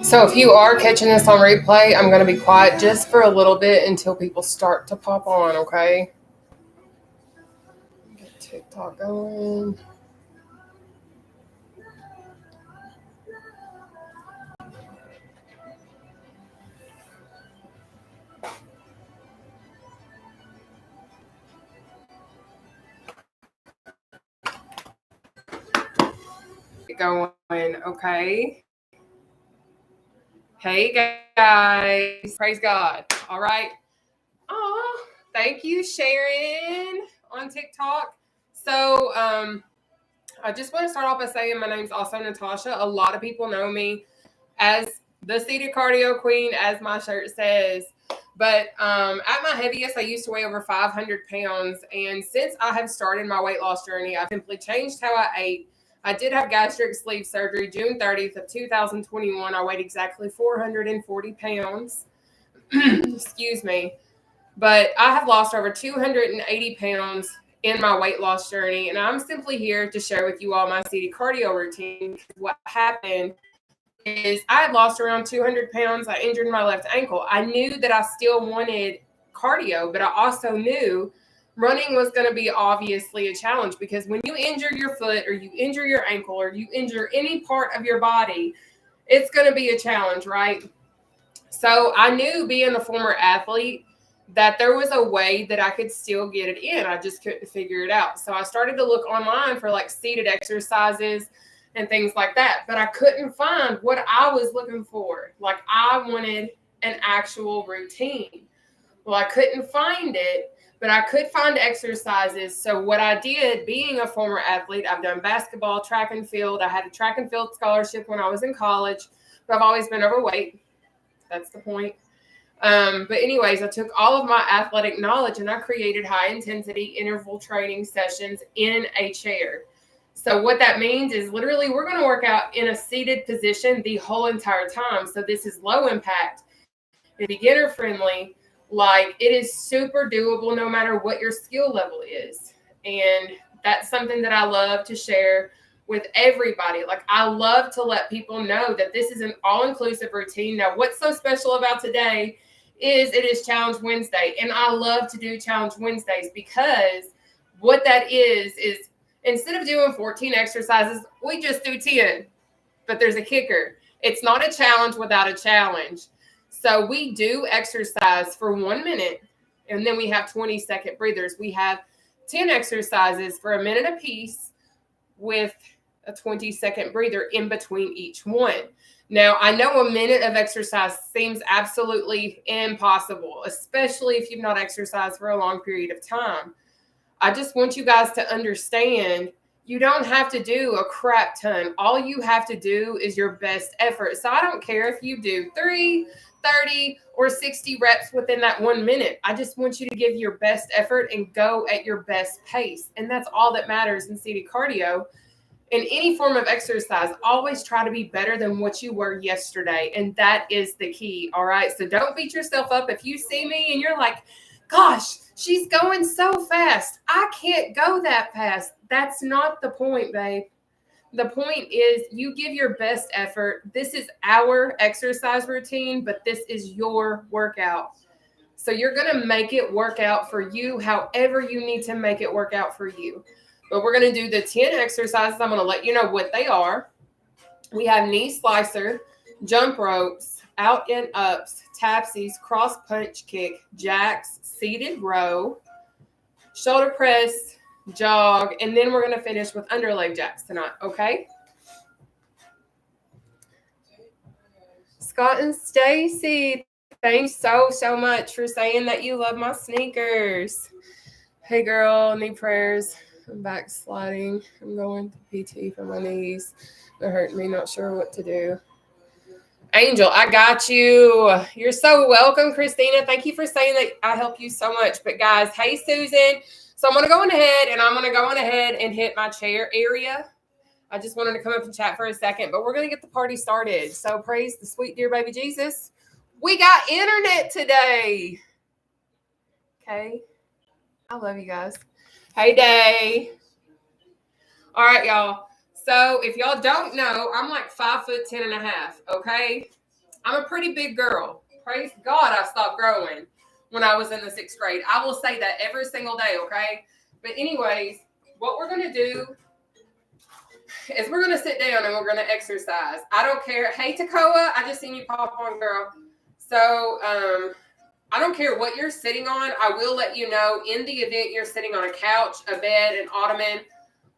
So if you are catching this on replay, I'm going to be quiet just for a little bit until people start to pop on, okay? Get TikTok going. Okay? Hey guys, praise God. All right. Oh, thank you, Sharon on TikTok. So, I just want to start off by saying my name's also Nataushia. A lot of people know me as the seated cardio queen, as my shirt says. But at my heaviest, I used to weigh over 500 pounds. And since I have started my weight loss journey, I've simply changed how I ate. I did have gastric sleeve surgery June 30th of 2021. I weighed exactly 440 pounds. Excuse me. But I have lost over 280 pounds in my weight loss journey. And I'm simply here to share with you all my seated cardio routine. What happened is I had lost around 200 pounds. I injured my left ankle. I knew that I still wanted cardio, but I also knew running was going to be obviously a challenge, because when you injure your foot or you injure your ankle or you injure any part of your body, it's going to be a challenge, right? So I knew, being a former athlete, that there was a way that I could still get it in. I just couldn't figure it out. So I started to look online for like seated exercises and things like that, but I couldn't find what I was looking for. Like, I wanted an actual routine. Well, I couldn't find it, but I could find exercises. So what I did, being a former athlete, I've done basketball, track and field. I had a track and field scholarship when I was in college, but I've always been overweight. That's the point. But anyways, I took all of my athletic knowledge and I created high intensity interval training sessions in a chair. So what that means is, literally, we're going to work out in a seated position the whole entire time. So this is low impact, beginner friendly. Like, it is super doable no matter what your skill level is. And that's something that I love to share with everybody. Like, I love to let people know that this is an all-inclusive routine. Now, what's so special about today is it is Challenge Wednesday. And I love to do Challenge Wednesdays, because what that is instead of doing 14 exercises, we just do 10. But there's a kicker. It's not a challenge without a challenge. So we do exercise for 1 minute, and then we have 20-second breathers. We have 10 exercises for a minute apiece with a 20-second breather in between each one. Now, I know a minute of exercise seems absolutely impossible, especially if you've not exercised for a long period of time. I just want you guys to understand, you don't have to do a crap ton. All you have to do is your best effort. So I don't care if you do 3, 30, or 60 reps within that 1 minute. I just want you to give your best effort and go at your best pace. And that's all that matters in seated cardio. In any form of exercise, always try to be better than what you were yesterday. And that is the key. All right. So don't beat yourself up. If you see me and you're like, gosh, she's going so fast, I can't go that fast. That's not the point, babe. The point is, you give your best effort. This is our exercise routine, but this is your workout. So you're going to make it work out for you however you need to make it work out for you. But we're going to do the 10 exercises. I'm going to let you know what they are. We have knee slicer, jump ropes, out and ups, tapsies, cross punch kick, jacks, seated row, shoulder press, jog, and then we're going to finish with underleg jacks tonight, okay? Scott and Stacy, thanks so much for saying that you love my sneakers. Hey, girl, need prayers. I'm backsliding. I'm going to PT for my knees. They're hurting me, not sure what to do. Angel, I got you. You're so welcome, Christina. Thank you for saying that I help you so much. But guys, hey, Susan. So I'm going to go on ahead and hit my chair area. I just wanted to come up and chat for a second, but we're going to get the party started. So praise the sweet dear baby Jesus. We got internet today. Okay. I love you guys. Hey, Day. All right, y'all. So if y'all don't know, I'm like 5'10.5", okay? I'm a pretty big girl. Praise God I stopped growing when I was in the 6th grade. I will say that every single day, okay? But anyways, what we're going to do is we're going to sit down and we're going to exercise. I don't care. Hey, Takoa, I just seen you pop on, girl. So, I don't care what you're sitting on. I will let you know in the event you're sitting on a couch, a bed, an ottoman,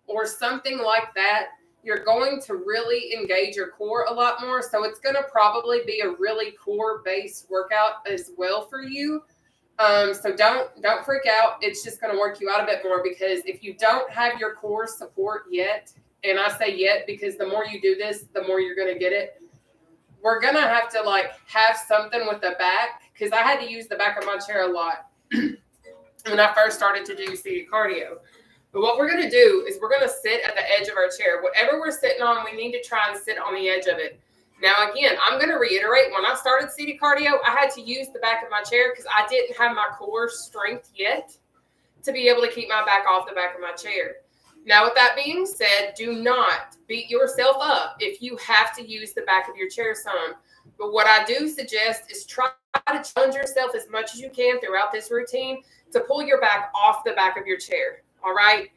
or something like that, you're going to really engage your core a lot more. So it's going to probably be a really core-based workout as well for you. So don't freak out. It's just going to work you out a bit more, because if you don't have your core support yet, and I say yet because the more you do this, the more you're going to get it. We're going to have to have something with the back, because I had to use the back of my chair a lot when I first started to do seated cardio. But what we're going to do is we're going to sit at the edge of our chair. Whatever we're sitting on, we need to try and sit on the edge of it. Now, again, I'm going to reiterate, when I started seated cardio, I had to use the back of my chair because I didn't have my core strength yet to be able to keep my back off the back of my chair. Now, with that being said, do not beat yourself up if you have to use the back of your chair some. But what I do suggest is try to challenge yourself as much as you can throughout this routine to pull your back off the back of your chair. All right.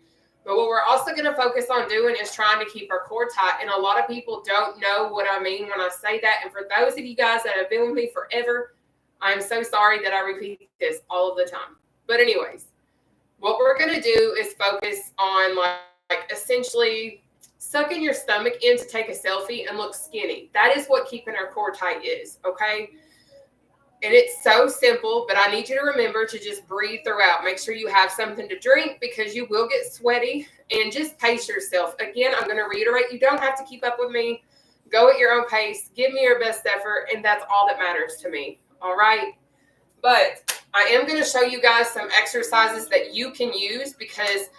But what we're also going to focus on doing is trying to keep our core tight. And a lot of people don't know what I mean when I say that. And for those of you guys that have been with me forever, I'm so sorry that I repeat this all of the time. But anyways, what we're going to do is focus on essentially sucking your stomach in to take a selfie and look skinny. That is what keeping our core tight is. Okay. And it's so simple, but I need you to remember to just breathe throughout. Make sure you have something to drink, because you will get sweaty, and just pace yourself. Again, I'm going to reiterate, you don't have to keep up with me. Go at your own pace. Give me your best effort, and that's all that matters to me. All right? But I am going to show you guys some exercises that you can use, because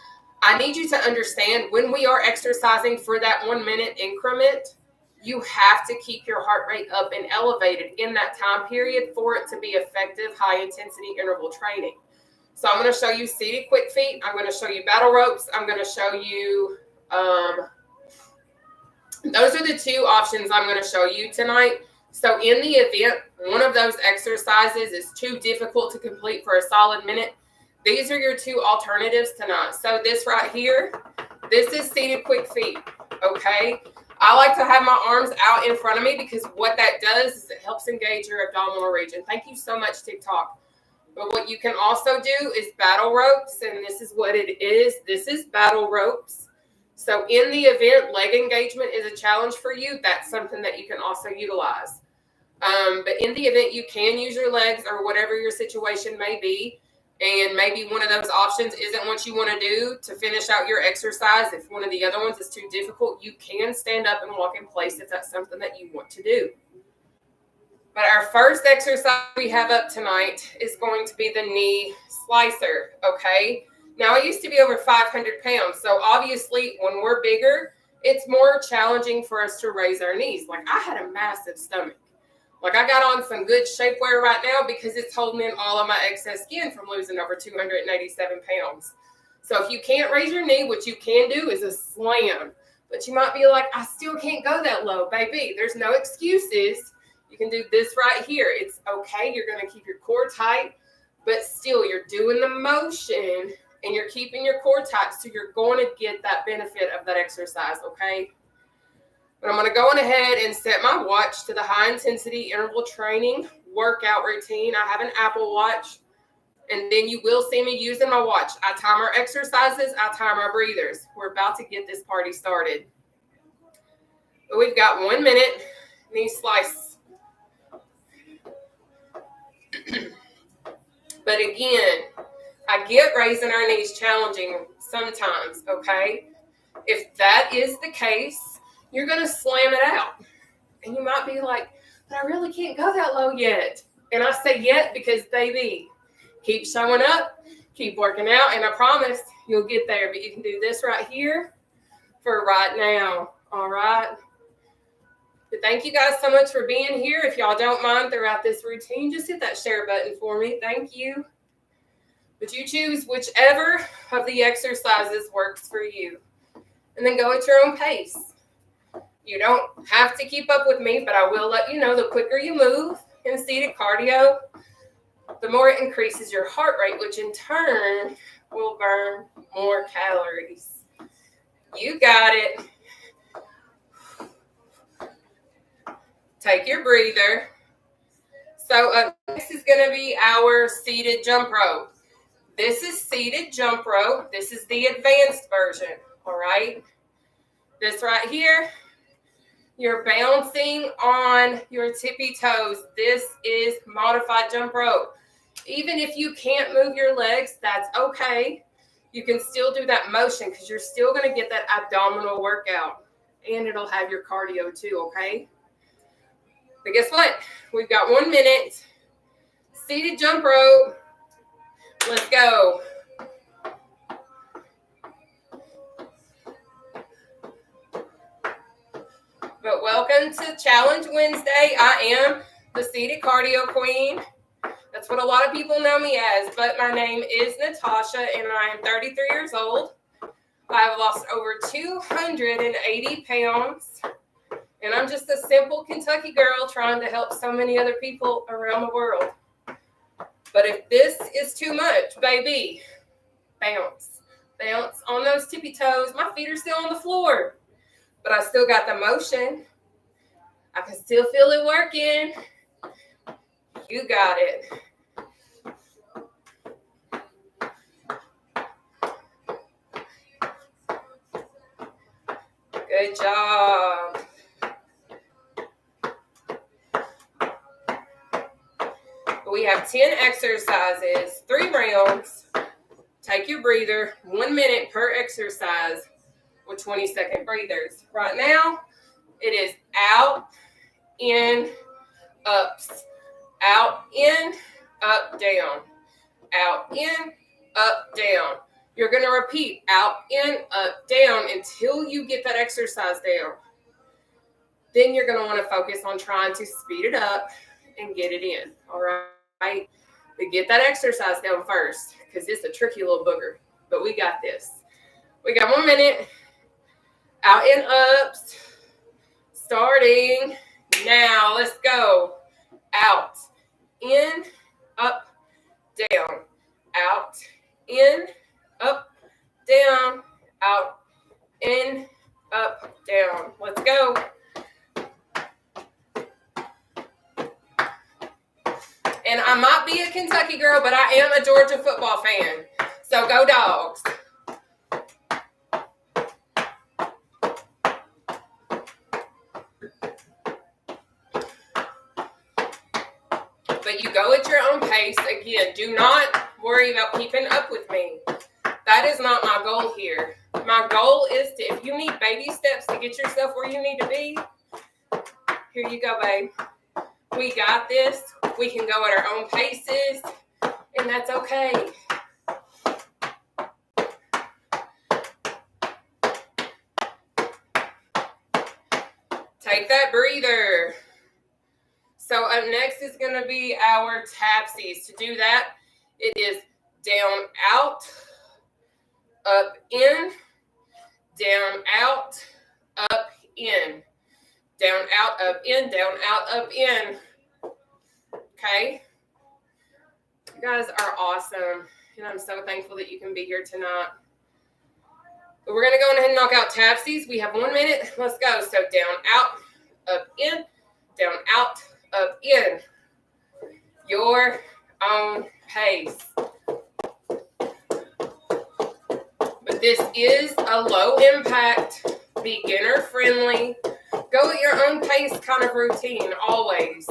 I need you to understand when we are exercising for that 1 minute increment, you have to keep your heart rate up and elevated in that time period for it to be effective high intensity interval training. So I'm going to show you seated quick feet. I'm going to show you battle ropes. I'm going to show you, those are the 2 options I'm going to show you tonight. So in the event one of those exercises is too difficult to complete for a solid minute, these are your 2 alternatives tonight. So this right here, this is seated quick feet. Okay. I like to have my arms out in front of me, because what that does is it helps engage your abdominal region. Thank you so much, TikTok. But what you can also do is battle ropes, and this is what it is. This is battle ropes. So in the event leg engagement is a challenge for you, that's something that you can also utilize. But in the event you can use your legs, or whatever your situation may be, and maybe one of those options isn't what you want to do to finish out your exercise, if one of the other ones is too difficult, you can stand up and walk in place if that's something that you want to do. But our first exercise we have up tonight is going to be the knee slicer, okay? Now, I used to be over 500 pounds, so obviously when we're bigger, it's more challenging for us to raise our knees. I had a massive stomach. I got on some good shapewear right now because it's holding in all of my excess skin from losing over 287 pounds. So if you can't raise your knee, what you can do is a slam. But you might be like, I still can't go that low. Baby, there's no excuses. You can do this right here. It's okay. You're going to keep your core tight, but still you're doing the motion and you're keeping your core tight. So you're going to get that benefit of that exercise, okay? But I'm going to go on ahead and set my watch to the high intensity interval training workout routine. I have an Apple Watch, and then you will see me using my watch. I time our exercises. I time our breathers. We're about to get this party started. But we've got 1 minute knee slice. But again, I get raising our knees challenging sometimes, okay? If that is the case, you're going to slam it out. And you might be like, but I really can't go that low yet. And I say yet because, baby, keep showing up, keep working out, and I promise you'll get there. But you can do this right here for right now, all right? But thank you guys so much for being here. If y'all don't mind throughout this routine, just hit that share button for me. Thank you. But you choose whichever of the exercises works for you. And then go at your own pace. You don't have to keep up with me, but I will let you know the quicker you move in seated cardio, the more it increases your heart rate, which in turn will burn more calories. You got it. Take your breather. So next is going to be our seated jump rope. This is seated jump rope. This is the advanced version, all right? This right here, you're bouncing on your tippy toes. This is modified jump rope. Even if you can't move your legs, that's okay. You can still do that motion because you're still going to get that abdominal workout. And it'll have your cardio too, okay? But guess what? We've got 1 minute. Seated jump rope. Let's go. But welcome to Challenge Wednesday. I am the seated cardio queen. That's what a lot of people know me as, but my name is Nataushia, and I am 33 years old. I have lost over 280 pounds, and I'm just a simple Kentucky girl trying to help so many other people around the world. But if this is too much, baby, bounce. Bounce on those tippy toes. My feet are still on the floor, but I still got the motion. I can still feel it working. You got it. Good job. We have 10 exercises, 3 rounds. Take your breather, 1 minute per exercise with 20-second breathers. Right now, it is out, in, ups. Out, in, up, down. Out, in, up, down. You're going to repeat out, in, up, down until you get that exercise down. Then you're going to want to focus on trying to speed it up and get it in. All right? But get that exercise down first because it's a tricky little booger. But we got this. We got 1 minute. Out, in, ups. Starting now. Let's go. Out, in, up, down. Out, in, up, down. Out, in, up, down. Let's go. And I might be a Kentucky girl, but I am a Georgia football fan. So go Dogs. But you go at your own pace. Again, do not worry about keeping up with me. That is not my goal here. My goal is to, if you need baby steps to get yourself where you need to be, here you go, babe. We got this. We can go at our own paces, and that's okay. Take that breather. So up next is going to be our tapsies. To do that, it is down, out, up, in, down, out, up, in. Down, out, up, in, down, out, up, in. Okay? You guys are awesome. And I'm so thankful that you can be here tonight. But we're going to go ahead and knock out tapsies. We have 1 minute. Let's go. So down, out, up, in, down, out, up, in. Your own pace. But this is a low impact, beginner friendly, go at your own pace kind of routine always.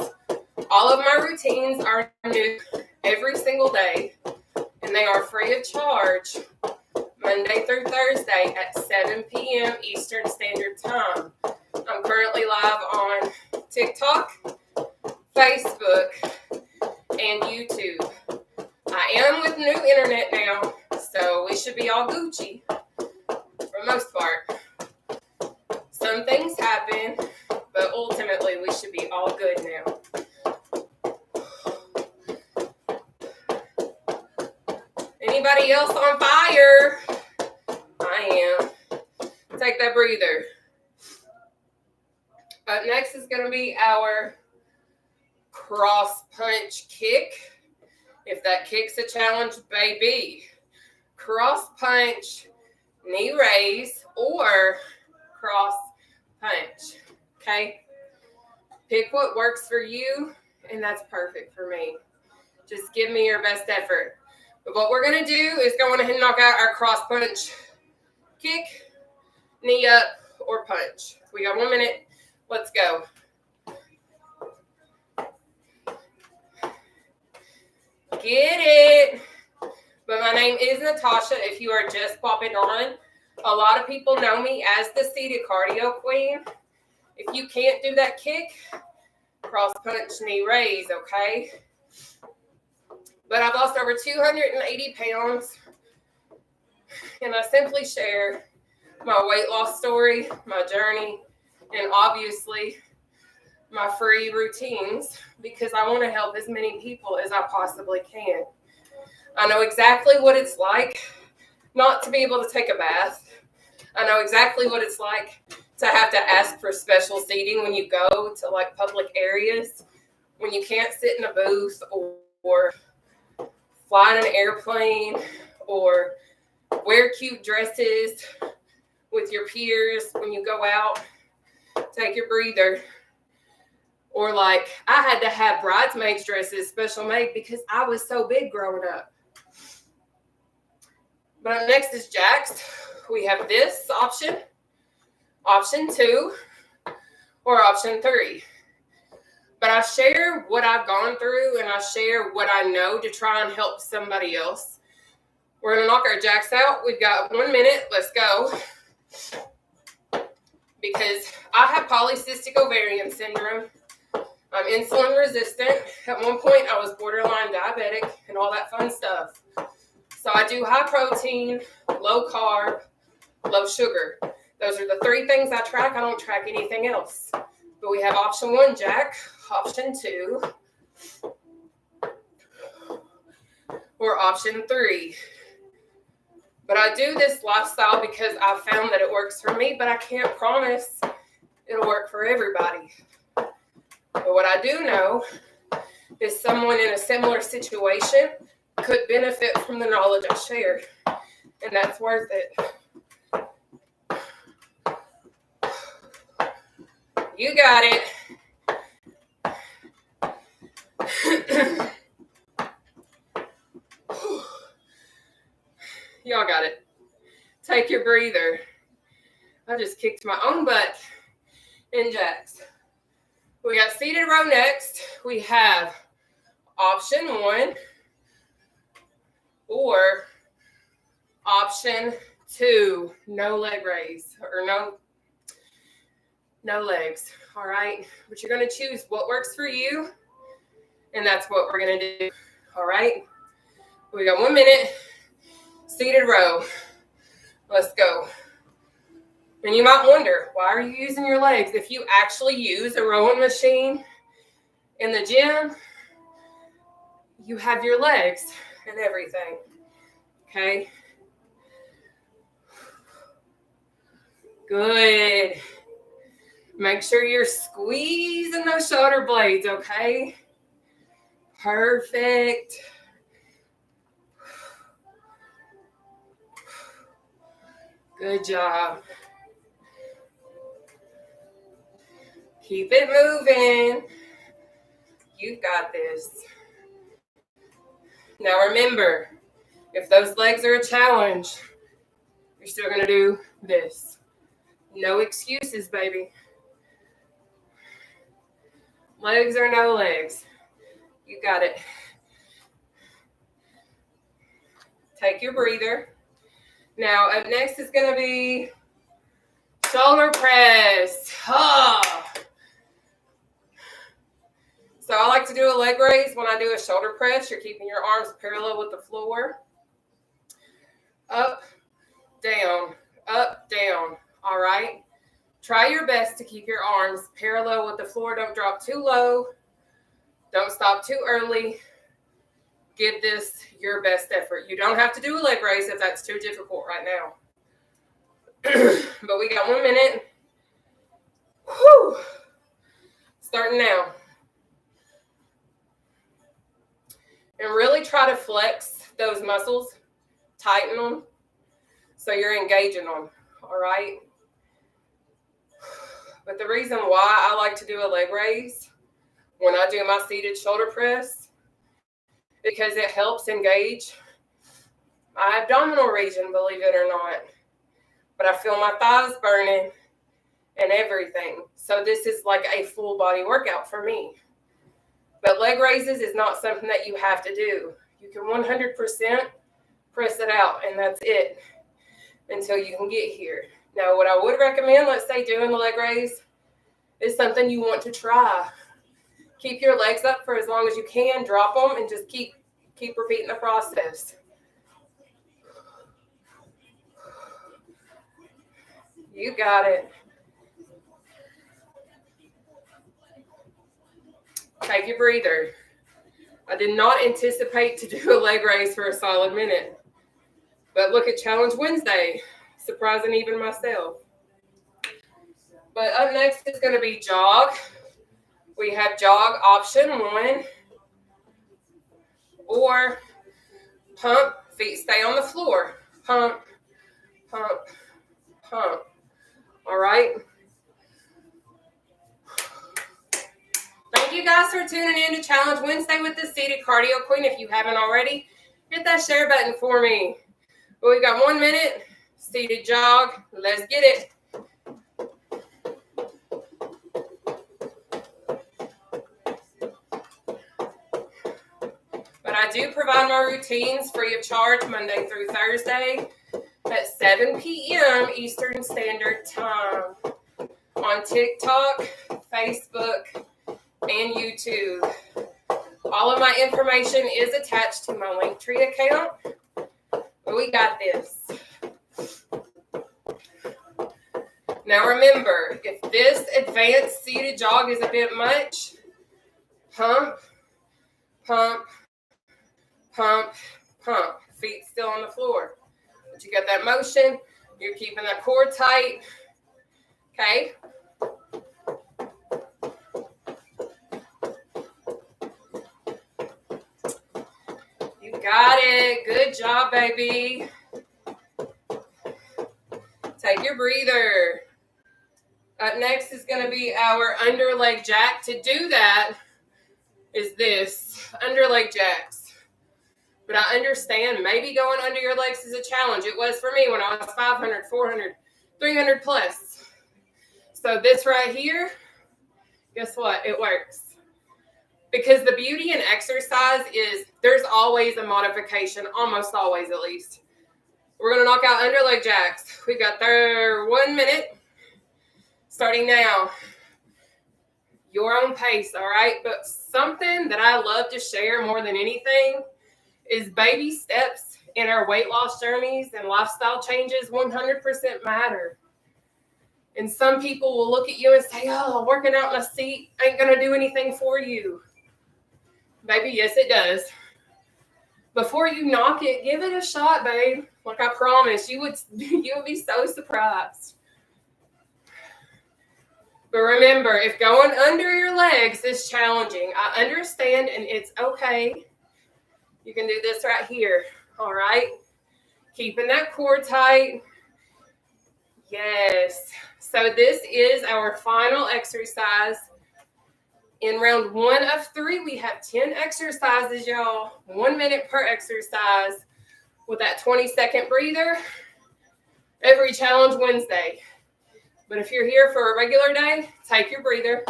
All of my routines are new every single day, and they are free of charge Monday through Thursday at 7 p.m. Eastern Standard Time. I'm currently live on TikTok, Facebook, and YouTube. I am with new internet now, so we should be all Gucci for the most part. Some things happen, but ultimately we should be all good now. Anybody else on fire? I am. Take that breather. Up next is going to be our cross punch kick. If that kick's a challenge, baby. Cross punch, knee raise, or cross punch. Okay? Pick what works for you, and that's perfect for me. Just give me your best effort. But what we're going to do is go on ahead and knock out our cross punch kick, knee up, or punch. We got 1 minute. Let's go. Get it. But my name is Nataushia. If you are just popping on, a lot of people know me as the seated cardio queen. If you can't do that kick, cross punch, knee raise, okay? But I've lost over 280 pounds, and I simply share my weight loss story, my journey, and obviously my free routines because I want to help as many people as I possibly can. I know exactly what it's like not to be able to take a bath. I know exactly what it's like to have to ask for special seating when you go to like public areas, when you can't sit in a booth or fly in an airplane or wear cute dresses with your peers when you go out. Take your breather. Or like I had to have bridesmaids dresses special made because I was so big growing up. But up next is jacks. We have this option, option 2, or option 3. But I share what I've gone through and I share what I know to try and help somebody else. We're going to knock our jacks out. We've got 1 minute. Let's go. Because I have polycystic ovarian syndrome. I'm insulin resistant. At one point, I was borderline diabetic and all that fun stuff. So I do high protein, low carb, low sugar. Those are the 3 things I track. I don't track anything else. But we have option 1, jack, option 2, or option 3. But I do this lifestyle because I found that it works for me, but I can't promise it'll work for everybody. But what I do know is someone in a similar situation could benefit from the knowledge I share, and that's worth it. You got it. Y'all got it. Take your breather. I just kicked my own butt in jacks. We got seated row next. We have option 1 or option 2, no leg raise or no legs. All right. But you're going to choose what works for you. And that's what we're going to do. All right. We got 1 minute. Seated row. Let's go. And you might wonder, why are you using your legs? If you actually use a rowing machine in the gym, you have your legs and everything. Okay? Good. Make sure you're squeezing those shoulder blades, okay? Perfect. Good job. Keep it moving. You've got this. Now remember, if those legs are a challenge, you're still going to do this. No excuses, baby. Legs or no legs. You got it. Take your breather. Now, up next is going to be shoulder press. So I like to do a leg raise. When I do a shoulder press, you're keeping your arms parallel with the floor. Up, down, all right? Try your best to keep your arms parallel with the floor. Don't drop too low. Don't stop too early. Give this your best effort. You don't have to do a leg raise if that's too difficult right now. But we got 1 minute. Whew. Starting now. And really try to flex those muscles, tighten them, so you're engaging them, all right? But the reason why I like to do a leg raise when I do my seated shoulder press, because it helps engage my abdominal region, believe it or not. But I feel my thighs burning and everything. So this is like a full body workout for me. But leg raises is not something that you have to do. You can 100% press it out, and that's it until you can get here. Now, what I would recommend, let's say doing the leg raise, is something you want to try. Keep your legs up for as long as you can, drop them, and just keep repeating the process. You got it. Take your breather. I did not anticipate to do a leg raise for a solid minute. But look at Challenge Wednesday. Surprising even myself. But up next is going to be jog. We have jog option 1. Or pump, feet stay on the floor. Pump, pump, pump. All right. Thank you guys for tuning in to Challenge Wednesday with the Seated Cardio Queen. If you haven't already, hit that share button for me. Well, we've got 1 minute. Seated jog. Let's get it. But I do provide my routines free of charge Monday through Thursday at 7 p.m. Eastern Standard Time on TikTok, Facebook, and YouTube. All of my information is attached to my Linktree account. But we got this. Now remember, if this advanced seated jog is a bit much, pump, pump, pump, pump. Feet still on the floor. But you got that motion. You're keeping that core tight. Okay? You got it. Good job, baby. Take your breather. Up next is going to be our under leg jack. To do that is this, under leg jacks. But I understand maybe going under your legs is a challenge. It was for me when I was 500, 400, 300 plus. So this right here, guess what? It works. Because the beauty in exercise is there's always a modification, almost always at least. We're going to knock out under leg jacks. We've got 1 minute. Starting now, your own pace, all right? But something that I love to share more than anything is baby steps in our weight loss journeys and lifestyle changes 100% matter. And some people will look at you and say, oh, working out in a seat ain't going to do anything for you. Baby, yes, it does. Before you knock it, give it a shot, babe. Like I promise, you would be so surprised. But remember, if going under your legs is challenging, I understand, and it's okay. You can do this right here, all right? Keeping that core tight. Yes. So this is our final exercise. In round 1 of 3, we have 10 exercises, y'all. 1 minute per exercise with that 20-second breather every Challenge Wednesday. But if you're here for a regular day, take your breather.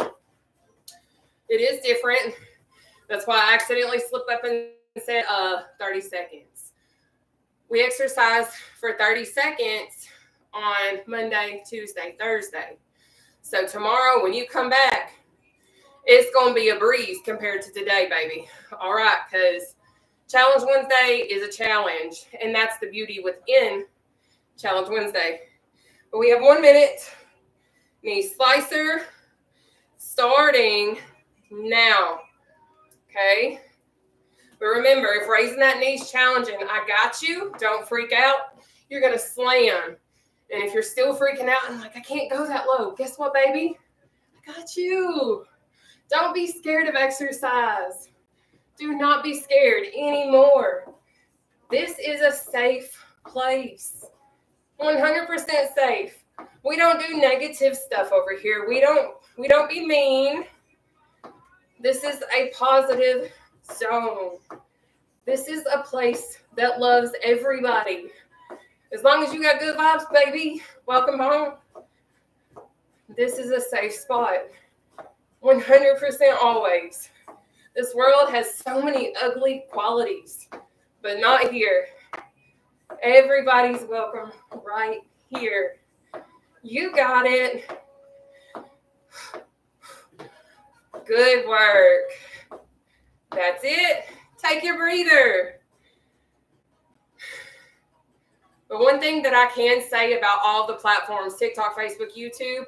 It is different. That's why I accidentally slipped up and said 30 seconds. We exercise for 30 seconds on Monday, Tuesday, Thursday. So tomorrow when you come back, it's going to be a breeze compared to today, baby. All right, because Challenge Wednesday is a challenge, and that's the beauty within Challenge Wednesday. But we have 1 minute. Knee slicer starting now. Okay? But remember, if raising that knee is challenging, I got you. Don't freak out. You're going to slam. And if you're still freaking out and like, I can't go that low, guess what, baby? I got you. Don't be scared of exercise. Do not be scared anymore. This is a safe place. 100% safe. We don't do negative stuff over here. We don't be mean. This is a positive zone. This is a place that loves everybody. As long as you got good vibes, baby, welcome home. This is a safe spot. 100% always. This world has so many ugly qualities, but not here. Everybody's welcome right here. You got it. Good work. That's it. Take your breather. But one thing that I can say about all the platforms, TikTok, Facebook, YouTube,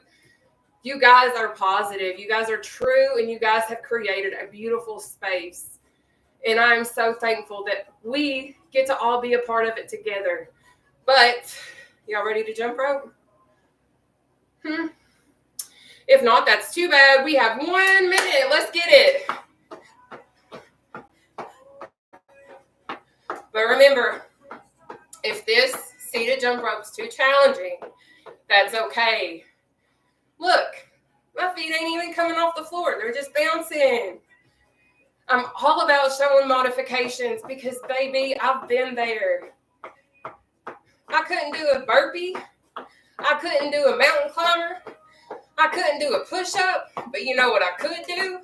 you guys are positive. You guys are true, and you guys have created a beautiful space. And I'm so thankful that we get to all be a part of it together. But y'all ready to jump rope? If not, that's too bad. We have 1 minute. Let's get it. But remember, if this seated jump rope is too challenging, that's okay. Look, my feet ain't even coming off the floor. They're just bouncing. I'm all about showing modifications because, baby, I've been there. I couldn't do a burpee. I couldn't do a mountain climber. I couldn't do a push-up. But you know what I could do?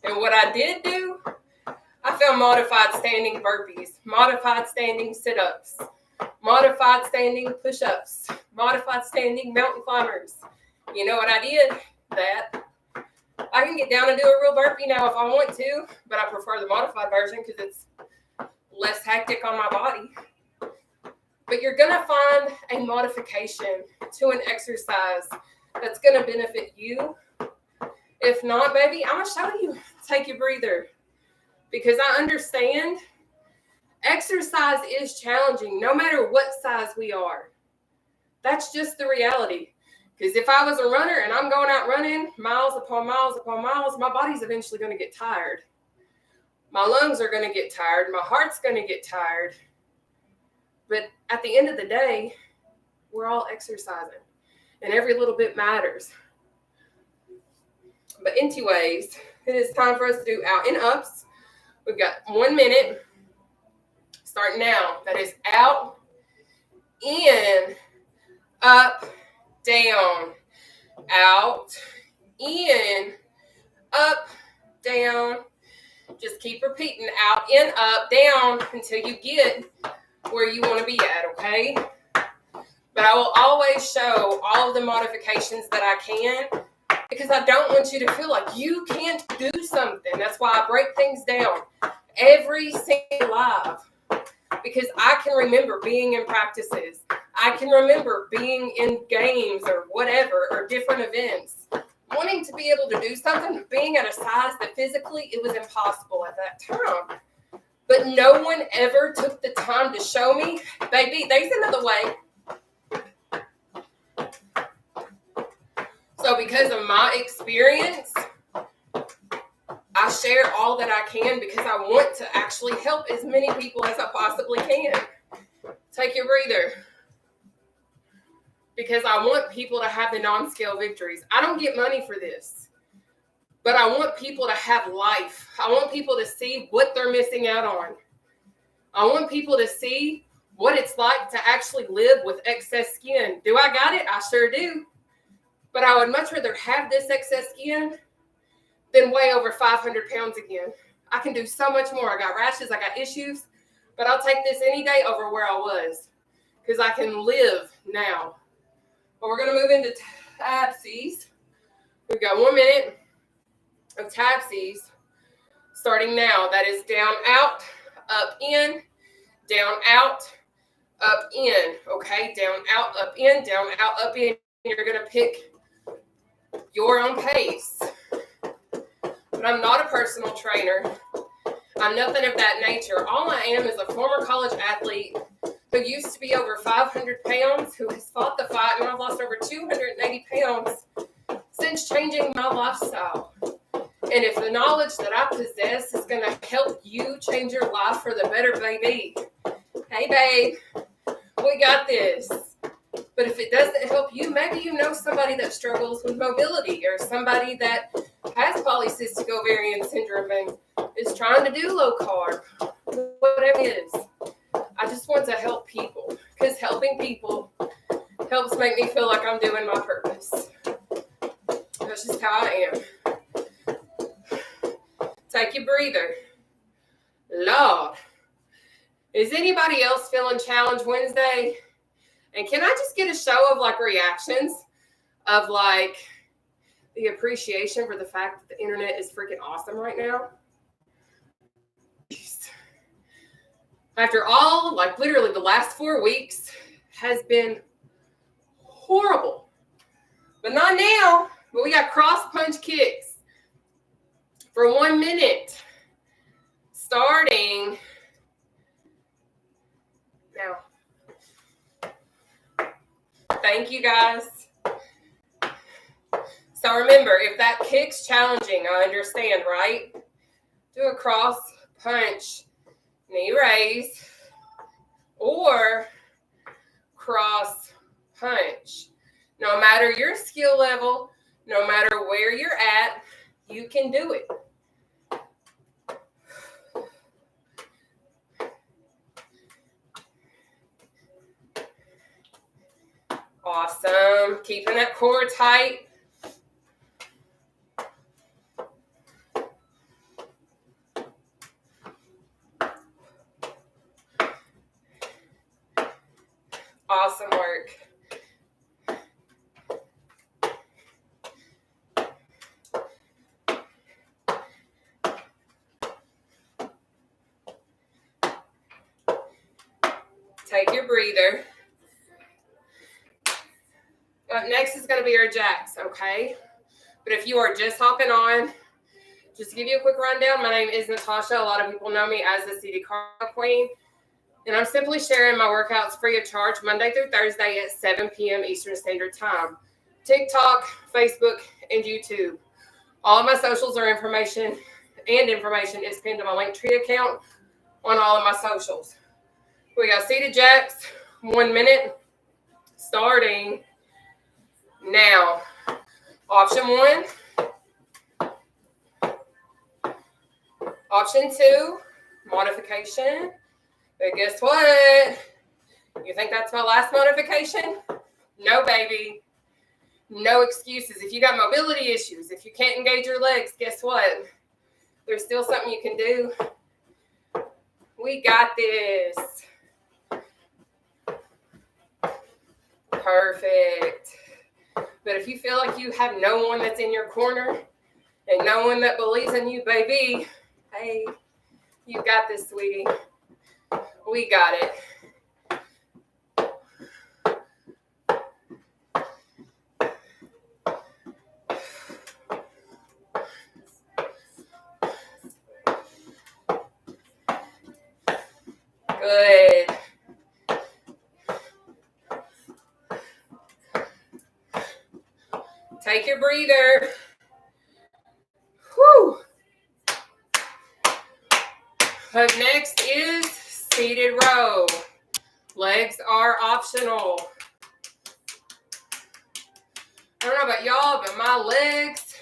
And what I did do? I found modified standing burpees, modified standing sit-ups, modified standing push-ups, modified standing mountain climbers. You know what I did? That. I can get down and do a real burpee now if I want to, but I prefer the modified version because it's less hectic on my body. But you're going to find a modification to an exercise that's going to benefit you. If not, baby, I'm going to show you. Take your breather. Because I understand exercise is challenging no matter what size we are. That's just the reality. Because if I was a runner and I'm going out running miles upon miles upon miles, my body's eventually going to get tired. My lungs are going to get tired. My heart's going to get tired. But at the end of the day, we're all exercising. And every little bit matters. But anyways, it is time for us to do out and ups. We've got 1 minute. Start now. That is out, in, up, down, out, in, up, down. Just keep repeating out, in, up, down until you get where you want to be at, okay? But I will always show all of the modifications that I can because I don't want you to feel like you can't do something. That's why I break things down every single live because I can remember being in practices. I can remember being in games or whatever or different events, wanting to be able to do something, being at a size that physically it was impossible at that time. But no one ever took the time to show me, baby, there's another way. So because of my experience, I share all that I can because I want to actually help as many people as I possibly can. Take your breather. Because I want people to have the non-scale victories. I don't get money for this. But I want people to have life. I want people to see what they're missing out on. I want people to see what it's like to actually live with excess skin. Do I got it? I sure do. But I would much rather have this excess skin than weigh over 500 pounds again. I can do so much more. I got rashes, I got issues, but I'll take this any day over where I was because I can live now. But we're going to move into tapsies. We've got 1 minute of tapsies starting now. That is down, out, up, in, down, out, up, in. Okay, down, out, up, in, down, out, up, in. You're going to pick your own pace. But I'm not a personal trainer. I'm nothing of that nature. All I am is a former college athlete who used to be over 500 pounds, who has fought the fight, and I've lost over 280 pounds since changing my lifestyle. And if the knowledge that I possess is going to help you change your life for the better, baby, hey, babe, we got this. But if it doesn't help you, maybe you know somebody that struggles with mobility or somebody that has polycystic ovarian syndrome and is trying to do low carb, whatever it is. I just want to help people because helping people helps make me feel like I'm doing my purpose. That's just how I am. Take your breather. Lord, is anybody else feeling Challenge Wednesday? And can I just get a show of like reactions of like the appreciation for the fact that the internet is freaking awesome right now? After all, like literally the last 4 weeks has been horrible. But not now. But we got cross punch kicks for 1 minute. Starting now. Thank you guys. So remember, if that kick's challenging, I understand, right? Do a cross punch, knee raise, or cross punch. No matter your skill level, no matter where you're at, you can do it. Awesome. Keeping that core tight. Awesome work. Take your breather. Up next is going to be our jacks, okay? But if you are just hopping on, just to give you a quick rundown, my name is Nataushia. A lot of people know me as the CD Cardio Queen. And I'm simply sharing my workouts free of charge Monday through Thursday at 7 p.m. Eastern Standard Time. TikTok, Facebook, and YouTube. All of my socials are information is pinned to my Linktree account on all of my socials. We got seated jacks, 1 minute, starting now. Option 1. Option 2, modification. But guess what? You think that's my last modification? No, baby. No excuses. If you got mobility issues, if you can't engage your legs, guess what? There's still something you can do. We got this. Perfect. But if you feel like you have no one that's in your corner and no one that believes in you, baby, hey, you got this, sweetie. We got it. Good. Take your breather. Whew. Up next is seated row. Legs are optional. I don't know about y'all, but my legs,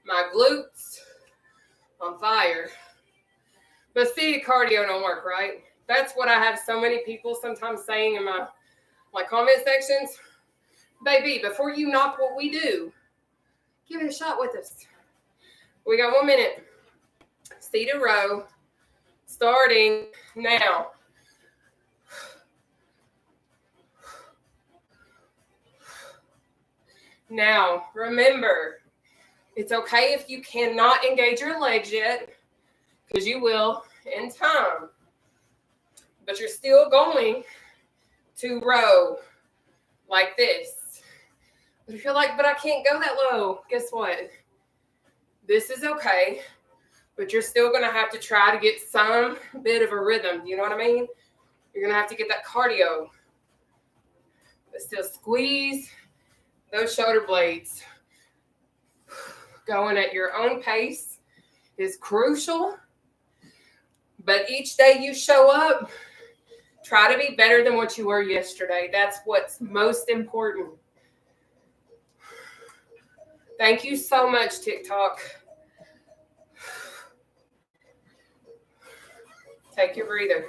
my glutes, on fire. But seated cardio don't work, right? That's what I have so many people sometimes saying in my comment sections. Baby, before you knock what we do, give it a shot with us. We got 1 minute. Seated row. Starting now. Now, remember, it's okay if you cannot engage your legs yet, because you will in time. But you're still going to row like this. But if you're like, but I can't go that low, guess what? This is okay. But you're still going to have to try to get some bit of a rhythm. You know what I mean? You're going to have to get that cardio. But still squeeze those shoulder blades. Going at your own pace. is crucial. But each day you show up, try to be better than what you were yesterday. That's what's most important. Thank you so much, TikTok. Take your breather.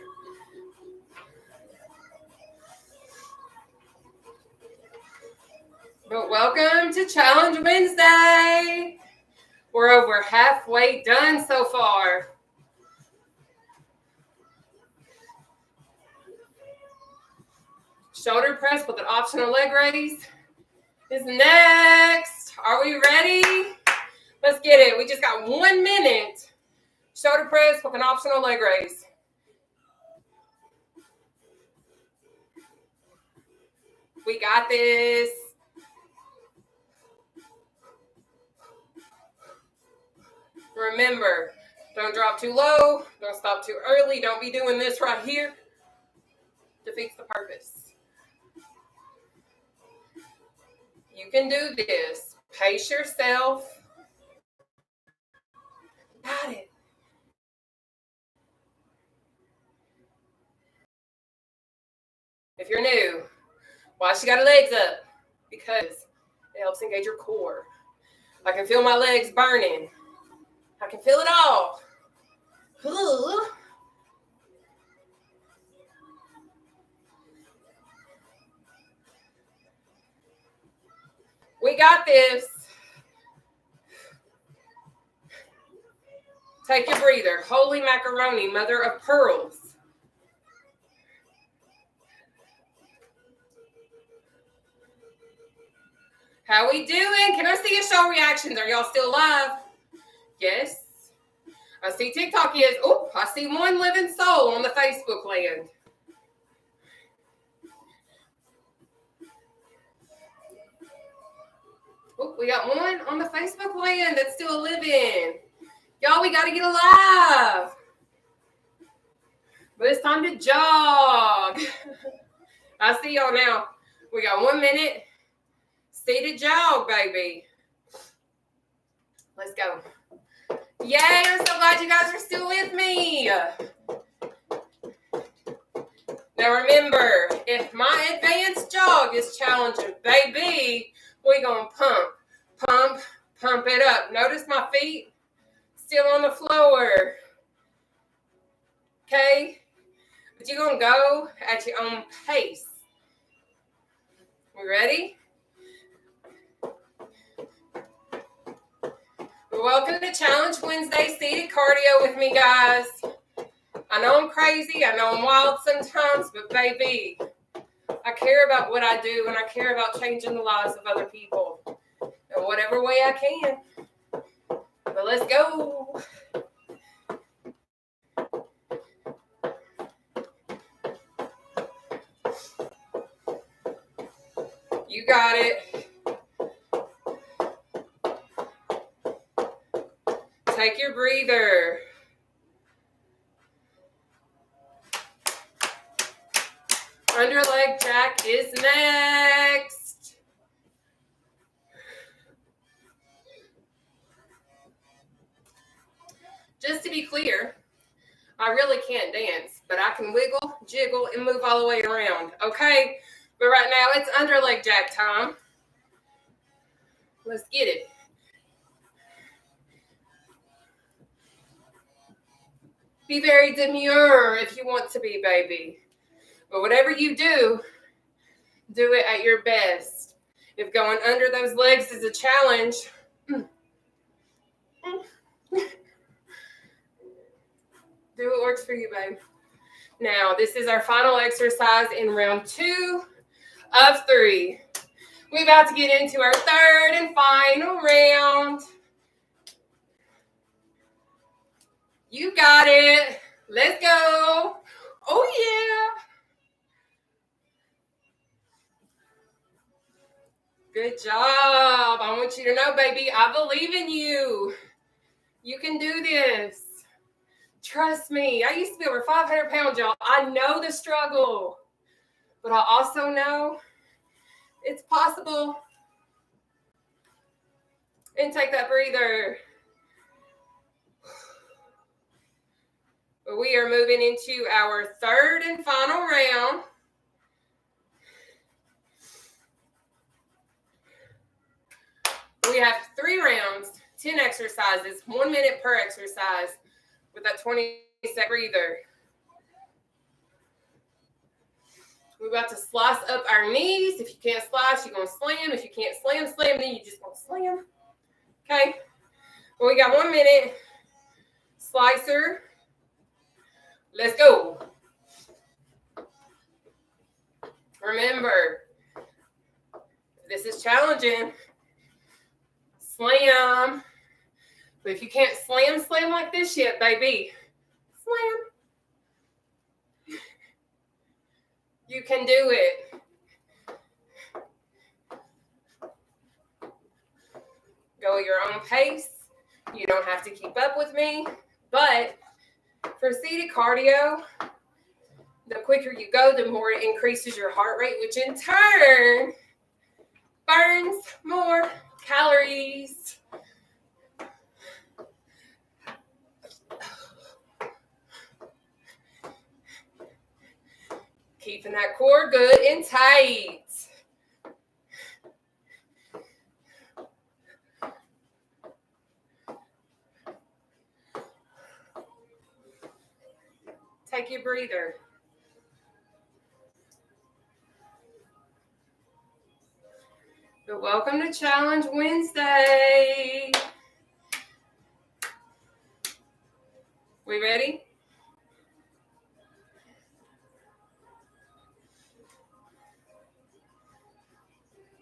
But welcome to Challenge Wednesday. We're over halfway done so far. Shoulder press with an optional leg raise is next. Are we ready? Let's get it. We just got 1 minute. Shoulder press with an optional leg raise. We got this. Remember, don't drop too low. Don't stop too early. Don't be doing this right here. Defeats the purpose. You can do this. Pace yourself. Got it. If you're new, why she got her legs up? Because it helps engage your core. I can feel my legs burning. I can feel it all. We got this. Take your breather. Holy macaroni, mother of pearls. How we doing? Can I see your show reactions? Are y'all still live? Yes. I see TikTok is. Oh, I see one living soul on the Facebook land. Oh, we got one on the Facebook land that's still living. Y'all, we got to get alive. But it's time to jog. I see y'all now. We got 1 minute. Seated jog, baby. Let's go. Yay, I'm so glad you guys are still with me. Now remember, if my advanced jog is challenging, baby, we're going to pump it up. Notice my feet still on the floor. Okay? But you're going to go at your own pace. We ready? Welcome to Challenge Wednesday seated cardio with me, guys. I know I'm crazy. I know I'm wild sometimes, but baby, I care about what I do, and I care about changing the lives of other people in whatever way I can. But let's go. You got it. Take your breather. Under leg jack is next. Just to be clear, I really can't dance, but I can wiggle, jiggle, and move all the way around, okay? But right now, it's under leg jack time. Let's get it. Be very demure if you want to be, baby. But whatever you do it at your best. If going under those legs is a challenge, do what works for you, babe. Now, this is our final exercise in round 2 of 3. We're about to get into our third and final round. You got it. Let's go. Oh, yeah. Good job. I want you to know, baby, I believe in you. You can do this. Trust me. I used to be over 500 pounds, y'all. I know the struggle. But I also know it's possible. And take that breather. We are moving into our third and final round. We have 3 rounds, 10 exercises, 1 minute per exercise with that 20-second breather. We're about to slice up our knees. If you can't slice, you're going to slam. If you can't slam, then you just going to slam. Okay? Well, we got 1 minute. Slicer. Let's go. Remember, this is challenging. Slam. But if you can't slam like this yet, baby, slam. You can do it. Go at your own pace. You don't have to keep up with me. But for seated cardio, the quicker you go, the more it increases your heart rate, which in turn burns more calories. Keeping that core good and tight. Take your breather. But welcome to Challenge Wednesday. We ready?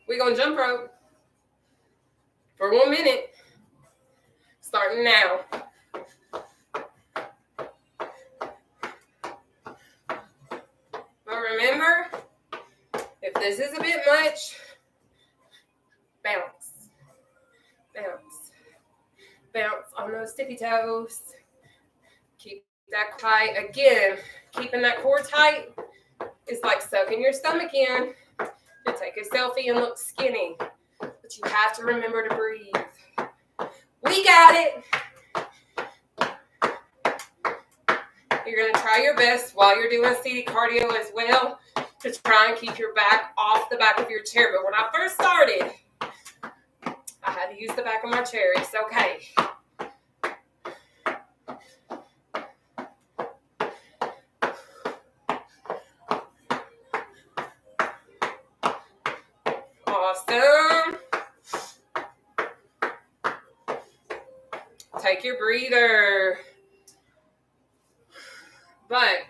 We're going to jump rope for 1 minute, starting now. But remember, if this is a bit much, bounce, bounce, bounce on those tippy toes. Keep that tight. Again, keeping that core tight is like sucking your stomach in. You take a selfie and look skinny, but you have to remember to breathe. We got it. You're going to try your best while you're doing seated cardio as well to try and keep your back off the back of your chair. But when I first started, I had to use the back of my chair. It's okay. Awesome. Take your breather. But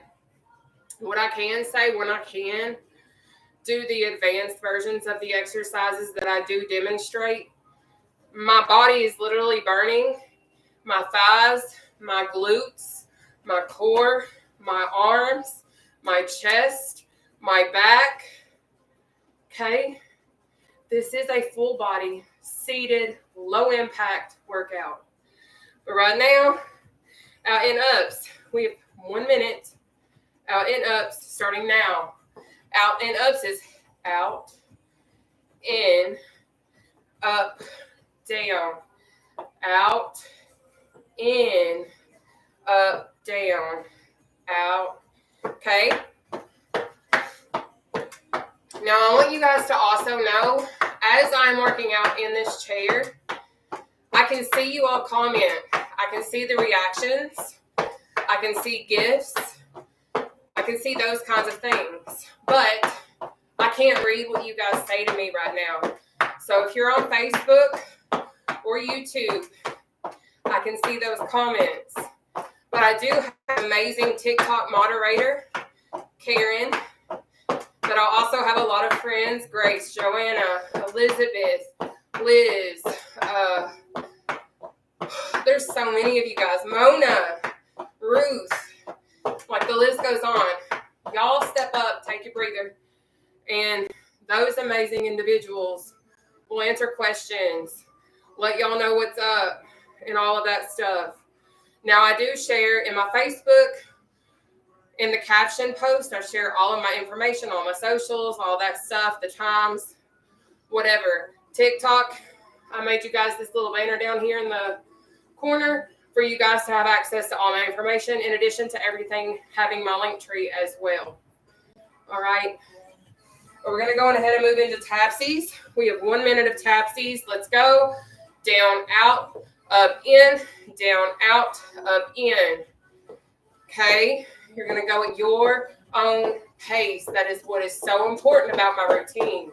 what I can say, when I can do the advanced versions of the exercises that I do demonstrate, my body is literally burning. My thighs, my glutes, my core, my arms, my chest, my back. Okay? This is a full body, seated, low impact workout. But right now, out and ups, we have 1 minute. Out and ups, starting now. Out and ups is out, in, up, down. Out, in, up, down. Out. Okay? Now, I want you guys to also know, as I'm working out in this chair, I can see you all comment. I can see the reactions. I can see gifts. I can see those kinds of things. But I can't read what you guys say to me right now. So if you're on Facebook or YouTube, I can see those comments. But I do have an amazing TikTok moderator, Karen. But I also have a lot of friends, Grace, Joanna, Elizabeth, Liz. There's so many of you guys. Mona, Ruth. Like the list goes on. Y'all step up, take your breather. And those amazing individuals will answer questions, let y'all know what's up, and all of that stuff. Now, I do share in my Facebook, in the caption post, I share all of my information, all my socials, all that stuff, the times, whatever. TikTok, I made you guys this little banner down here in the corner. for you guys to have access to all my information, in addition to everything having my link tree as well. All right. We're going to go on ahead and move into tapsies. We have 1 minute of tapsies. Let's go. Down, out, up, in, down, out, up, in. Okay. You're going to go at your own pace. That is what is so important about my routines.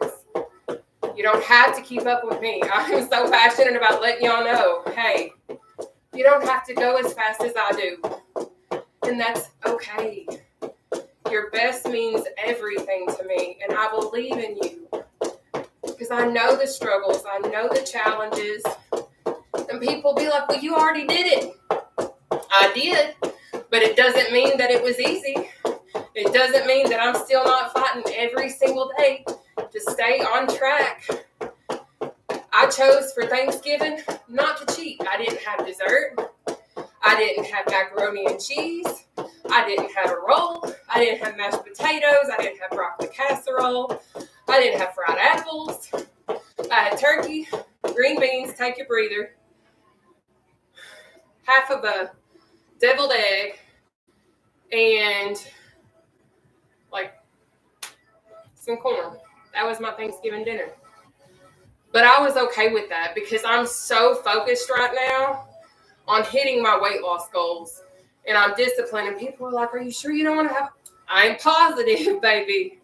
You don't have to keep up with me. I'm so passionate about letting y'all know, hey, you don't have to go as fast as I do. And that's okay. Your best means everything to me, and I believe in you. Because I know the struggles, I know the challenges. And people be like, well, you already did it. I did, but it doesn't mean that it was easy. It doesn't mean that I'm still not fighting every single day to stay on track. I chose for Thanksgiving not to cheat. I didn't have dessert. I didn't have macaroni and cheese. I didn't have a roll. I didn't have mashed potatoes. I didn't have broccoli casserole. I didn't have fried apples. I had turkey, green beans, take your breather, half of a deviled egg, and like some corn. That was my Thanksgiving dinner. But I was okay with that because I'm so focused right now on hitting my weight loss goals. And I'm disciplined. And people are like, are you sure you don't want to have... I'm positive, baby.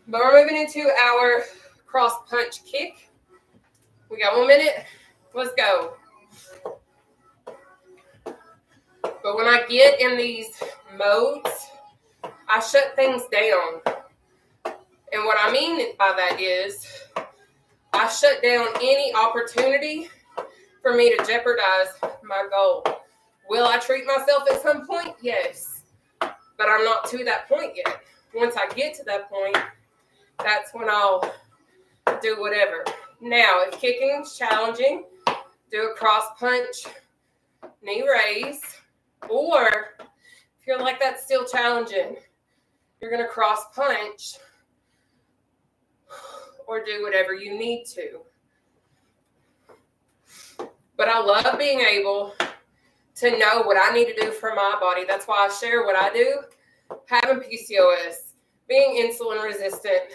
But we're moving into our cross punch kick. We got 1 minute. Let's go. But when I get in these modes, I shut things down. And what I mean by that is I shut down any opportunity for me to jeopardize my goal. Will I treat myself at some point? Yes. But I'm not to that point yet. Once I get to that point, that's when I'll do whatever. Now, if kicking is challenging, do a cross punch, knee raise. Or if you're like, that's still challenging, you're going to cross punch or do whatever you need to. But I love being able to know what I need to do for my body. That's why I share what I do. Having PCOS, being insulin resistant,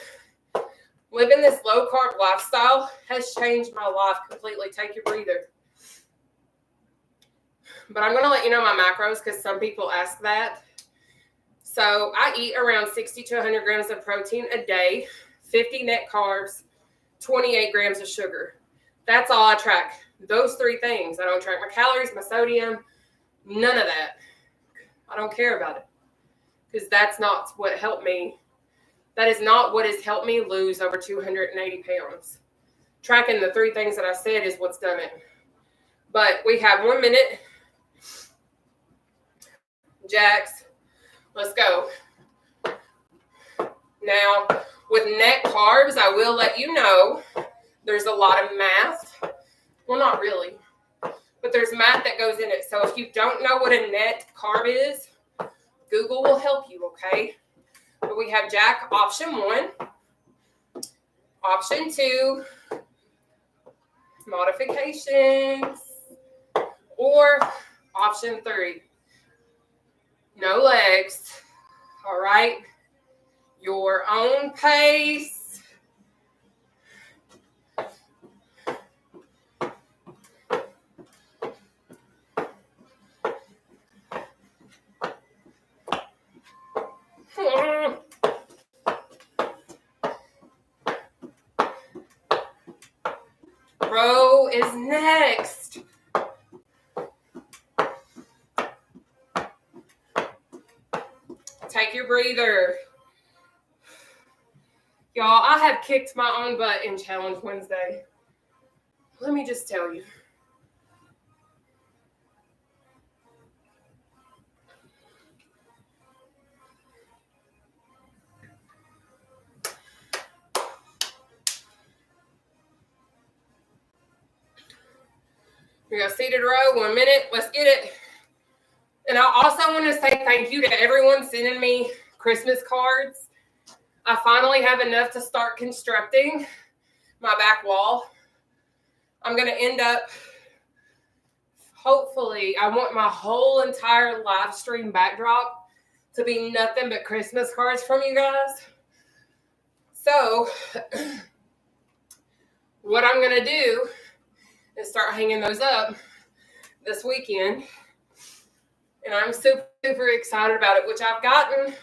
living this low carb lifestyle has changed my life completely. Take your breather. But I'm going to let you know my macros because some people ask that. So I eat around 60 to 100 grams of protein a day, 50 net carbs, 28 grams of sugar. That's all I track. Those 3 things. I don't track my calories, my sodium, none of that. I don't care about it because that's not what helped me. That is not what has helped me lose over 280 pounds. Tracking the 3 things that I said is what's done it. But we have 1 minute. Jacks, let's go. Now, with net carbs, I will let you know there's a lot of math. Well, not really, but there's math that goes in it. So if you don't know what a net carb is, Google will help you, okay? But we have Jack, option 1. Option 2, modifications. Or option 3, no legs. All right? Your own pace. Row is next. Take your breather. Y'all, I have kicked my own butt in Challenge Wednesday. Let me just tell you. We got seated row, 1 minute. Let's get it. And I also want to say thank you to everyone sending me Christmas cards. I finally have enough to start constructing my back wall. I'm going to end up hopefully, I want my whole entire live stream backdrop to be nothing but Christmas cards from you guys. So, what I'm going to do is start hanging those up this weekend. And I'm super, super excited about it, which I've gotten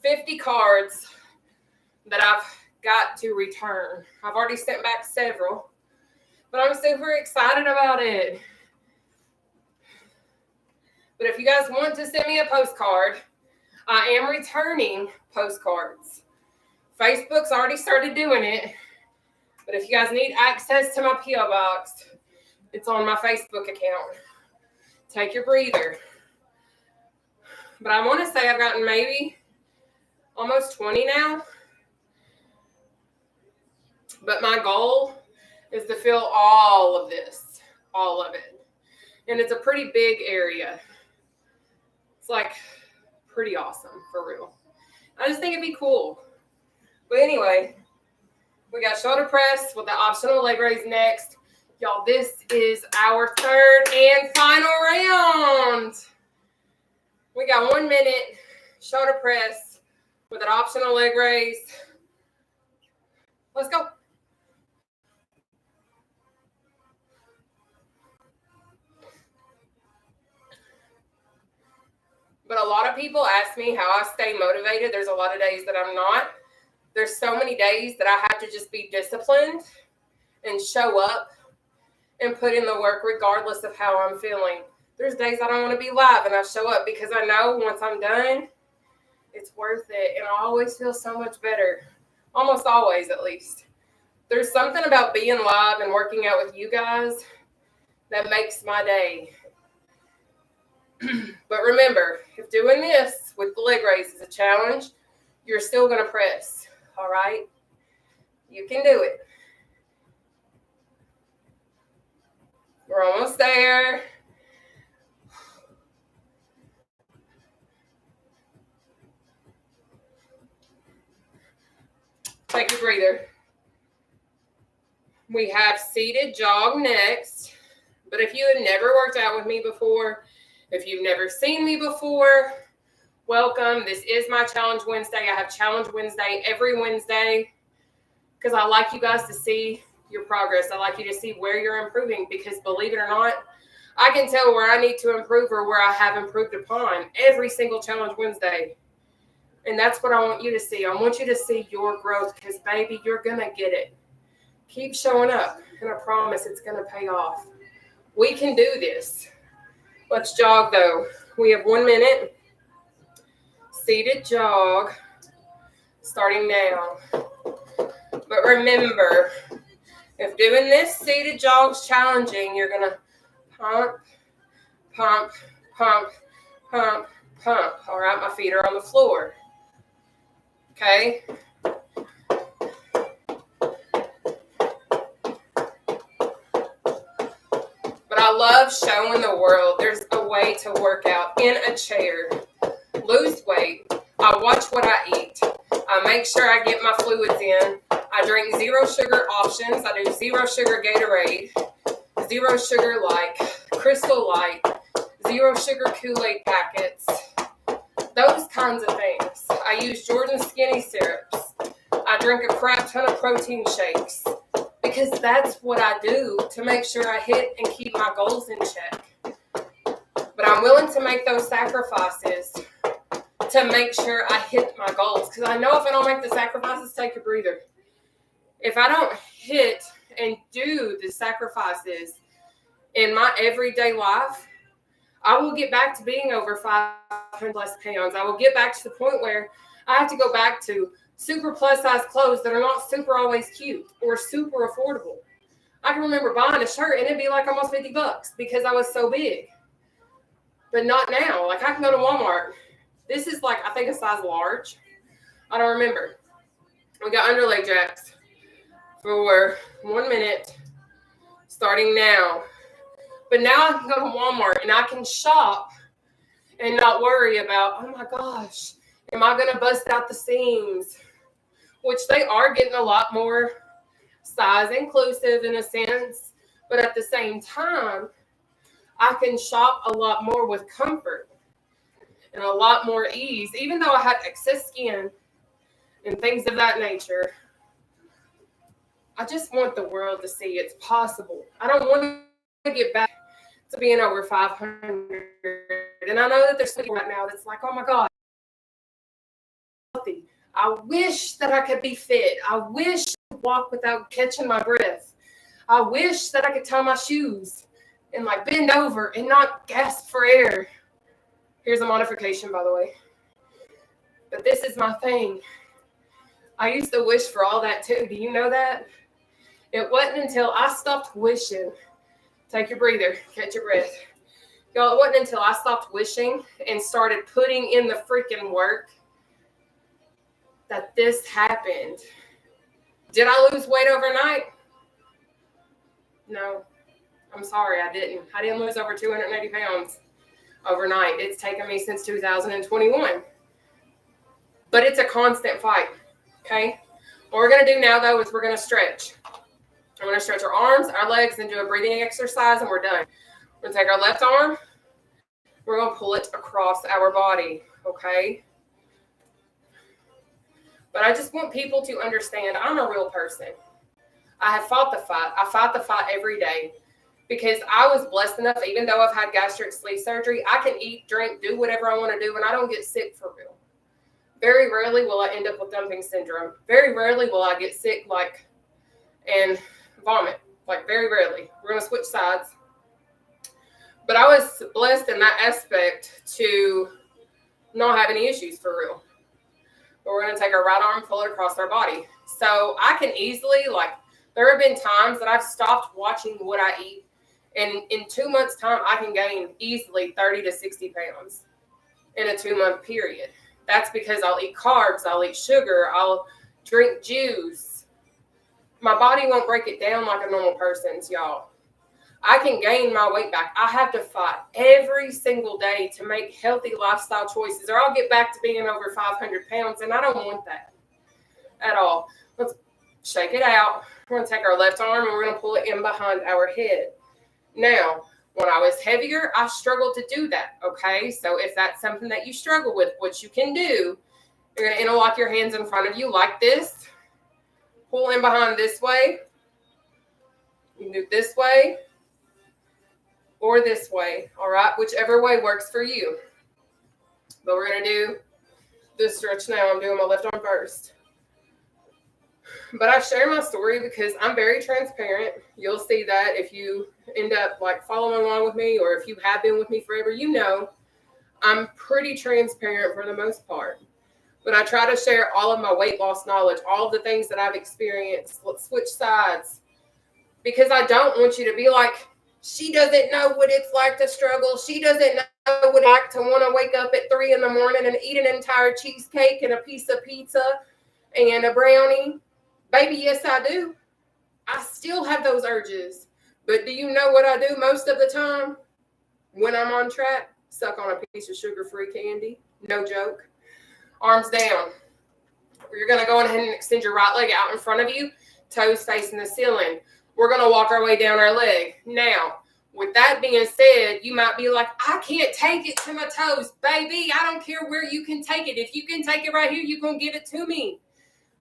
50 cards that I've got to return. I've already sent back several, but I'm super excited about it. But if you guys want to send me a postcard, I am returning postcards. Facebook's already started doing it, but if you guys need access to my P.O. box, it's on my Facebook account. Take your breather. But I want to say I've gotten maybe almost 20 now. But my goal is to fill all of this, all of it. And it's a pretty big area. It's like pretty awesome, for real. I just think it'd be cool. But anyway, we got shoulder press with the optional leg raise next. Y'all, this is our third and final round. We got 1 minute shoulder press with an optional leg raise. Let's go. But a lot of people ask me how I stay motivated. There's a lot of days that I'm not. There's so many days that I have to just be disciplined and show up and put in the work regardless of how I'm feeling. There's days I don't want to be live and I show up because I know once I'm done, it's worth it. And I always feel so much better. Almost always, at least. There's something about being live and working out with you guys that makes my day. But remember, if doing this with the leg raise is a challenge, you're still going to press. All right? You can do it. We're almost there. Take a breather. We have seated jog next. But if you have never worked out with me before, if you've never seen me before, welcome. This is my Challenge Wednesday. I have Challenge Wednesday every Wednesday because I like you guys to see your progress. I like you to see where you're improving because, believe it or not, I can tell where I need to improve or where I have improved upon every single Challenge Wednesday. And that's what I want you to see. I want you to see your growth because, baby, you're going to get it. Keep showing up, and I promise it's going to pay off. We can do this. Let's jog, though. We have 1 minute. Seated jog. Starting now. But remember, if doing this seated jog's challenging, you're going to pump, pump, pump, pump, pump. All right, my feet are on the floor. Okay? But I love showing the world there's a way to work out in a chair. Lose weight. I watch what I eat. I make sure I get my fluids in. I drink zero sugar options. I do zero sugar Gatorade, zero sugar like Crystal Light, zero sugar Kool-Aid packets, those kinds of things. I use Jordan Skinny syrups. I drink a crap ton of protein shakes because that's what I do to make sure I hit and keep my goals in check. But I'm willing to make those sacrifices to make sure I hit my goals because I know if I don't make the sacrifices, take a breather. If I don't hit and do the sacrifices in my everyday life, I will get back to being over 500 plus pounds. I will get back to the point where I have to go back to super plus size clothes that are not super always cute or super affordable. I can remember buying a shirt and it'd be like almost $50 because I was so big. But not now. Like I can go to Walmart. This is like, I think a size large. I don't remember. We got underleg jacks for 1 minute starting now. But now I can go to Walmart and I can shop and not worry about, oh my gosh, am I going to bust out the seams? Which they are getting a lot more size inclusive in a sense. But at the same time, I can shop a lot more with comfort and a lot more ease, even though I have excess skin and things of that nature. I just want the world to see it's possible. I don't want to get back to being over 500. And I know that there's people right now that's like, oh my God, healthy. I wish that I could be fit. I wish I could walk without catching my breath. I wish that I could tie my shoes and like bend over and not gasp for air. Here's a modification, by the way. But this is my thing. I used to wish for all that too. Do you know that? It wasn't until I stopped wishing. Take your breather, catch your breath. Y'all, it wasn't until I stopped wishing and started putting in the freaking work that this happened. Did I lose weight overnight? No. I'm sorry, I didn't. I didn't lose over 280 pounds overnight. It's taken me since 2021. But it's a constant fight, okay? What we're going to do now, though, is we're going to stretch. I'm going to stretch our arms, our legs, and do a breathing exercise, and we're done. We're going to take our left arm. We're going to pull it across our body, okay? But I just want people to understand I'm a real person. I have fought the fight. I fight the fight every day because I was blessed enough, even though I've had gastric sleeve surgery, I can eat, drink, do whatever I want to do, and I don't get sick for real. Very rarely will I end up with dumping syndrome. Very rarely will I get sick and vomit. Very rarely. We're going to switch sides. But I was blessed in that aspect to not have any issues for real. But we're going to take our right arm, pull it across our body. So I can easily, there have been times that I've stopped watching what I eat. And in 2 months' time, I can gain easily 30 to 60 pounds in a 2-month period. That's because I'll eat carbs, I'll eat sugar, I'll drink juice. My body won't break it down like a normal person's, y'all. I can gain my weight back. I have to fight every single day to make healthy lifestyle choices, or I'll get back to being over 500 pounds, and I don't want that at all. Let's shake it out. We're going to take our left arm, and we're going to pull it in behind our head. Now, when I was heavier, I struggled to do that, okay? So if that's something that you struggle with, what you can do, you're going to interlock your hands in front of you like this. Pull in behind this way. You can do it this way or this way, all right? Whichever way works for you. But we're going to do this stretch now. I'm doing my left arm first. But I share my story because I'm very transparent. You'll see that if you end up following along with me, or if you have been with me forever, you know I'm pretty transparent for the most part. But I try to share all of my weight loss knowledge, all of the things that I've experienced. Let's switch sides. Because I don't want you to be like, she doesn't know what it's like to struggle. She doesn't know what it's like to want to wake up at 3 a.m. and eat an entire cheesecake and a piece of pizza and a brownie. Baby, yes, I do. I still have those urges. But do you know what I do most of the time when I'm on track? Suck on a piece of sugar-free candy. No joke. Arms down. You're going to go ahead and extend your right leg out in front of you, toes facing the ceiling. We're going to walk our way down our leg. Now, with that being said, you might be like, I can't take it to my toes. Baby, I don't care where you can take it. If you can take it right here, you can give it to me.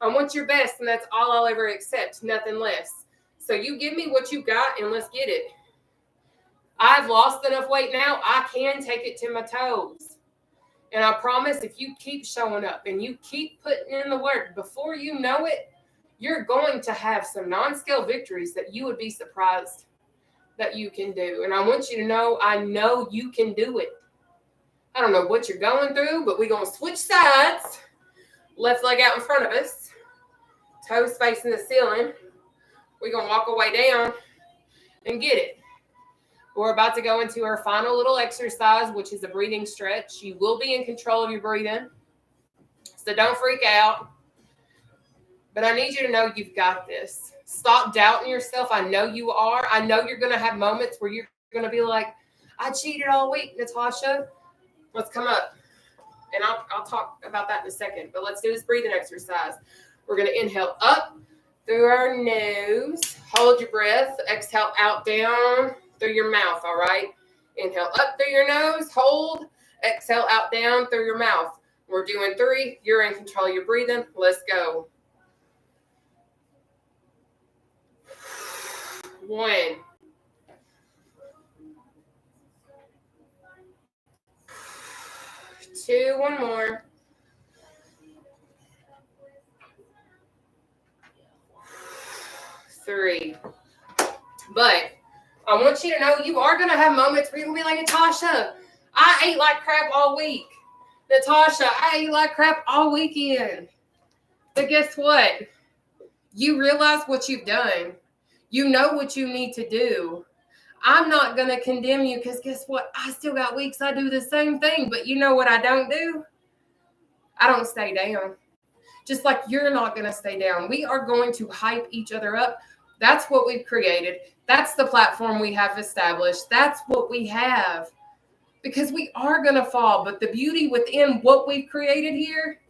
I want your best, and that's all I'll ever accept, nothing less. So you give me what you got, and let's get it. I've lost enough weight now, I can take it to my toes. And I promise if you keep showing up and you keep putting in the work, before you know it, you're going to have some non-scale victories that you would be surprised that you can do. And I want you to know, I know you can do it. I don't know what you're going through, but we're going to switch sides. Left leg out in front of us. Toes facing the ceiling. We're going to walk our way down and get it. We're about to go into our final little exercise, which is a breathing stretch. You will be in control of your breathing, so don't freak out. But I need you to know you've got this. Stop doubting yourself. I know you are. I know you're going to have moments where you're going to be like, I cheated all week, Nataushia. Let's come up. And I'll talk about that in a second. But let's do this breathing exercise. We're going to inhale up through our nose. Hold your breath. Exhale out, down through your mouth, all right? Inhale up through your nose, hold. Exhale out down through your mouth. We're doing 3. You're in control of your breathing. Let's go. 1. 2. One more. 3. But I want you to know you are going to have moments where you're going to be like, Natasha, I ate like crap all week. Natasha, I ate like crap all weekend. But guess what? You realize what you've done. You know what you need to do. I'm not going to condemn you because guess what? I still got weeks I do the same thing. But you know what I don't do? I don't stay down. Just like you're not going to stay down. We are going to hype each other up. That's what we've created. That's the platform we have established. That's what we have. Because we are going to fall. But the beauty within what we've created here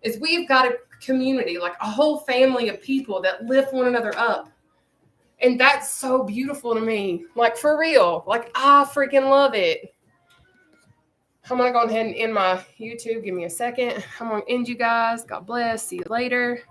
is we've got a community, like a whole family of people that lift one another up. And that's so beautiful to me. Like, for real. Like, I freaking love it. I'm going to go ahead and end my YouTube. Give me a second. I'm going to end you guys. God bless. See you later.